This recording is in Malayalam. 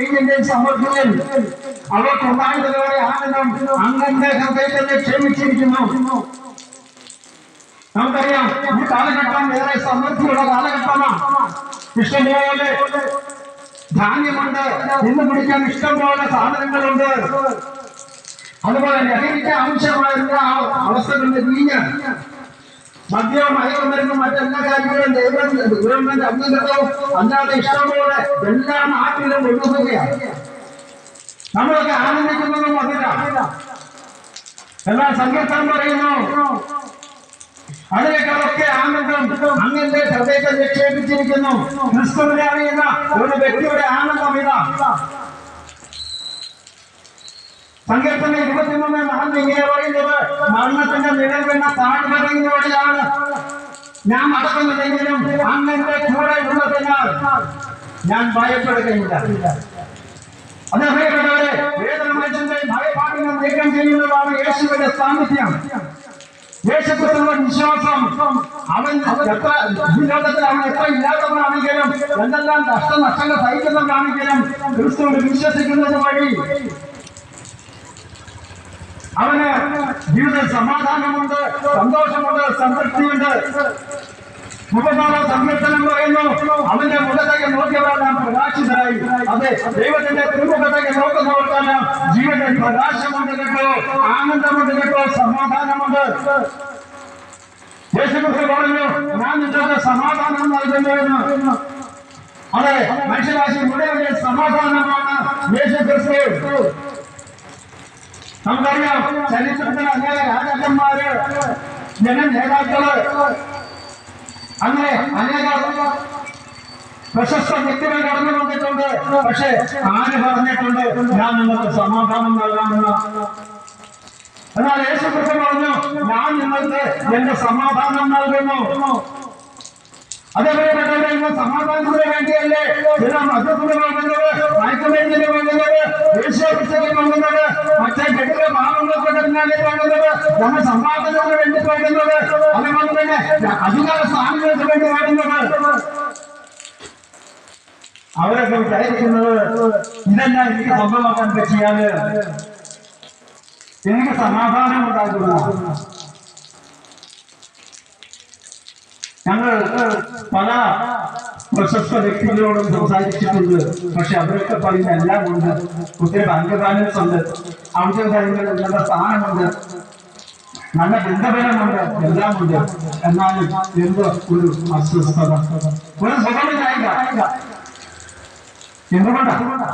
വീഞ്ഞിന്റെയും സമൃദ്ധിയിൽ അവർക്കുണ്ടായതുപോലെ ആനന്ദം അങ്ങന്റെ ഹൃദയത്തെ ക്ഷമിച്ചിരിക്കുന്നു. നമുക്കറിയാം ഈ കാലഘട്ടം ഏറെ സമൃദ്ധിയുള്ള കാലഘട്ടമാണ്. ഇഷ്ടംപോലെ ധാന്യമുണ്ട്, നിന്ന് പിടിക്കാൻ ഇഷ്ടംപോലെ സാധനങ്ങളുണ്ട്. അതുപോലെ ലഹരിക്ക് ആവശ്യമായിരുന്ന അവസ്ഥകളുണ്ട്. വീഞ്ഞ്, മദ്യവും മയക്കുമരുന്നും മറ്റെല്ലാ കാര്യങ്ങളും ഗവൺമെന്റ് അംഗീകൃതവും അല്ലാതെ ഇഷ്ടംപോലെ എല്ലാ നാട്ടിലും ഒഴുകുകയാണ്. നമ്മളൊക്കെ ആനന്ദിക്കുന്നതും അതിലാണ്. എന്നാൽ സങ്കീർത്തനം പറയുന്നു അതിനേക്കാളൊക്കെ ആനന്ദം അങ്ങന്റെ ഹൃദയത്തെ നിക്ഷേപിച്ചിരിക്കുന്നു. ക്രിസ്തുവിനെ അറിയുന്ന ഒരു വ്യക്തിയുടെ ആനന്ദം ഇതാ. സങ്കീർത്തനം 23:4 ഇങ്ങനെ പറയുന്നത്, മരണത്തിന്റെ നിഴൽ വീണ താഴ്വരയിലൂടെയാണ് ഞാൻ നടക്കുന്നതെങ്കിലും അങ്ങന്റെ കൂടെ ഉള്ളതിനാൽ ഞാൻ ഭയപ്പെടുകയില്ല. അത് പ്രിയപ്പെട്ടവരെ, ഏതൊരു മനുഷ്യന്റെയും ഭയപ്പാടിനെ നീക്കം ചെയ്യുന്നതാണ് യേശുവിന്റെ സാന്നിധ്യം. യേശുക്രിസ്തുവിന്റെ വിശ്വാസം. അവൻ എത്ര ഈ ലോകത്തിൽ അവൻ എത്ര ഇല്ലാത്തവനാണെങ്കിലും എന്തെല്ലാം നഷ്ടങ്ങൾ സഹിക്കുന്നവനാണെങ്കിലും ക്രിസ്തുവിൽ വിശ്വസിക്കുന്നത് വഴി അവന് ജീവിതത്തിൽ സമാധാനമുണ്ട്, സന്തോഷമുണ്ട്, സംതൃപ്തിയുണ്ട്. 34 സങ്കീർത്തനം പറയുന്നു, അവന്റെ മുഖത്തേക്ക് നോക്കിയവരെല്ലാം പ്രകാശിതരായി. അതെ, ദൈവത്തിന്റെ തിരുമുഖത്തേക്ക് നോക്കുന്നവർക്കാണ് ജീവനിൽ പ്രകാശമുണ്ട് കേട്ടോ, ആനന്ദമുണ്ട് കേട്ടോ, സമാധാനമുണ്ട്. യേശുക്രിസ്തു പറഞ്ഞു, ഞാൻ നിങ്ങൾക്ക് സമാധാനം നൽകുന്നുവെന്ന്. അതെ, മനുഷ്യരാശി മുഴുവൻ സമാധാനമാണ് യേശുക്രിസ്തു. നമുക്കറിയാം ചരിത്രത്തിൽ അനേക രാജാക്കന്മാര്, ജനനേതാക്കള്, അങ്ങനെ അനേക പ്രശസ്ത വ്യക്തികൾ കടന്നു വന്നിട്ടുണ്ട്. പക്ഷെ ആര് പറഞ്ഞിട്ടുണ്ട് ഞാൻ നിങ്ങൾക്ക് സമാധാനം നൽകാമെന്ന്? എന്നാൽ യേശുക്രിസ്തു പറഞ്ഞു, ഞാൻ നിങ്ങൾക്ക് എന്റെ സമാധാനം നൽകുന്നു. അതേപോലെ സമാധാനത്തിന് വേണ്ടിയല്ലേ ചില മതത്തിന് പോകുന്നത്, മയക്കുമരുന്നിന് പോകുന്നത്, യേശുക്രിസ്തുവിന് പോകുന്നത്, മറ്റേ കെട്ടിലെ പാവങ്ങൾക്ക് പിന്നാലെ പോകുന്നത്, നമ്മൾ സമാധാനത്തിന് വേണ്ടി പോകുന്നത്, അതുകൊണ്ട് തന്നെ അധികാര സ്ഥാനങ്ങൾക്ക് വേണ്ടി പോകുന്നത്. അവരൊക്കെ വിചാരിക്കുന്നത് ഇതെല്ലാം എനിക്ക് സ്വന്തമാക്കാൻ പറ്റിയാല് എനിക്ക് സമാധാനം ഉണ്ടാകുക. ഞങ്ങൾ പല പ്രശസ്ത വ്യക്തികളോടും സംസാരിച്ചിട്ടുണ്ട്. പക്ഷെ അവരൊക്കെ പറയുന്ന എല്ലാം ഉണ്ട്. ഒത്തിരി ബാങ്ക് ബാലൻസ് ഉണ്ട്, ഔദ്യോഗിക കാര്യങ്ങളിൽ നല്ല സ്ഥാനമുണ്ട്, നല്ല ബന്ധബലമുണ്ട്, എല്ലാം ഉണ്ട്. എന്നാലും എന്തോ ഒരു അസ്വസ്ഥത, ഒരു സുഖമില്ലായ്മ. എന്തുകൊണ്ടാണ്?